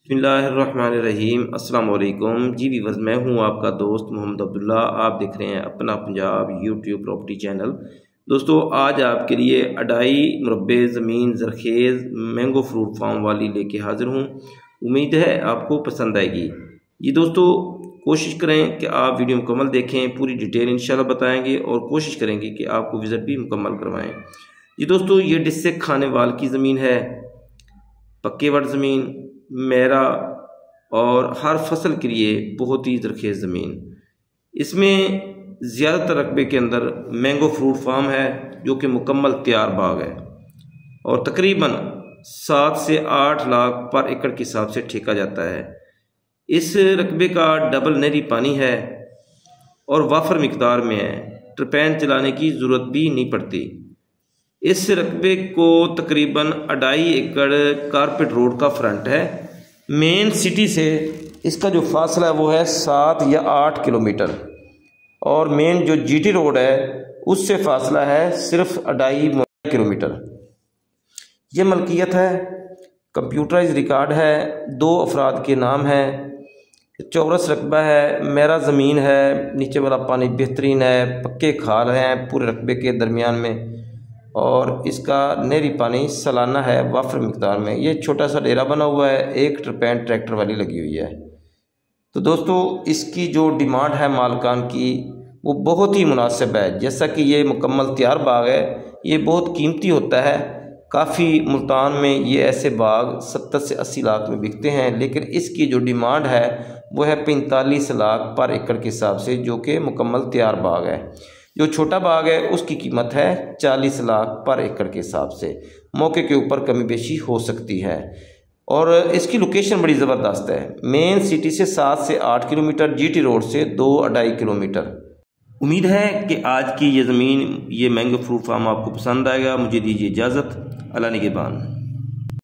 बिस्मिल्लाहिर्रहमानिर्रहीम। अस्सलाम वालेकुम जी व्यूअर्स, मैं हूं आपका दोस्त मोहम्मद अब्दुल्ला। आप देख रहे हैं अपना पंजाब यूट्यूब प्रॉपर्टी चैनल। दोस्तों, आज आपके लिए अढ़ाई मुरब्बे ज़मीन ज़रखेज़ मैंगो फ्रूट फार्म वाली लेके हाज़िर हूं। उम्मीद है आपको पसंद आएगी। जी दोस्तों, कोशिश करें कि आप वीडियो मुकम्मल देखें, पूरी डिटेल इंशाल्लाह बताएंगे और कोशिश करेंगे कि आपको विज़िट भी मुकम्मल करवाएं। जी दोस्तों, ये डिस्ट्रिक्ट खानेवाल की ज़मीन है, पक्के वट ज़मीन, मेरा और हर फसल के लिए बहुत ही ज़रखेज़ ज़मीन। इसमें ज़्यादातर रकबे के अंदर मैंगो फ्रूट फार्म है जो कि मुकम्मल तैयार बाग है और तकरीबन 7 से 8 लाख पर एकड़ के हिसाब से ठेका जाता है। इस रकबे का डबल नहरी पानी है और वाफर मिकदार में है, ट्रपैन चलाने की ज़रूरत भी नहीं पड़ती। इस रकबे को तकरीबन 2.5 एकड़ कारपेट रोड का फ्रंट है। मेन सिटी से इसका जो फासला है वो है 7 या 8 किलोमीटर और मेन जो जीटी रोड है उससे फासला है सिर्फ 2.5 किलोमीटर। ये मलकियत है, कंप्यूटराइज रिकॉर्ड है, 2 अफराद के नाम है, चौरस रकबा है, मेरा ज़मीन है, नीचे वाला पानी बेहतरीन है, पक्के खाल हैं पूरे रकबे के दरमियान में और इसका नहरी पानी सालाना है वाफर मिकदार में। ये छोटा सा डेरा बना हुआ है, एक ट्रपैन ट्रैक्टर वाली लगी हुई है। तो दोस्तों, इसकी जो डिमांड है मालकान की वो बहुत ही मुनासिब है। जैसा कि ये मुकम्मल तैयार बाग है, ये बहुत कीमती होता है। काफ़ी मुल्तान में ये ऐसे बाग 70 से 80 लाख में बिकते हैं, लेकिन इसकी जो डिमांड है वो है 45 लाख पर एकड़ के हिसाब से, जो कि मुकम्मल तैयार बाग है। जो छोटा बाग है उसकी कीमत है 40 लाख पर एकड़ के हिसाब से। मौके के ऊपर कमी बेशी हो सकती है और इसकी लोकेशन बड़ी ज़बरदस्त है। मेन सिटी से 7 से 8 किलोमीटर, जीटी रोड से 2-2.5 किलोमीटर। उम्मीद है कि आज की ये ज़मीन, ये मैंगो फ्रूट फार्म आपको पसंद आएगा। मुझे दीजिए इजाज़त। अल्लाह निगहबान।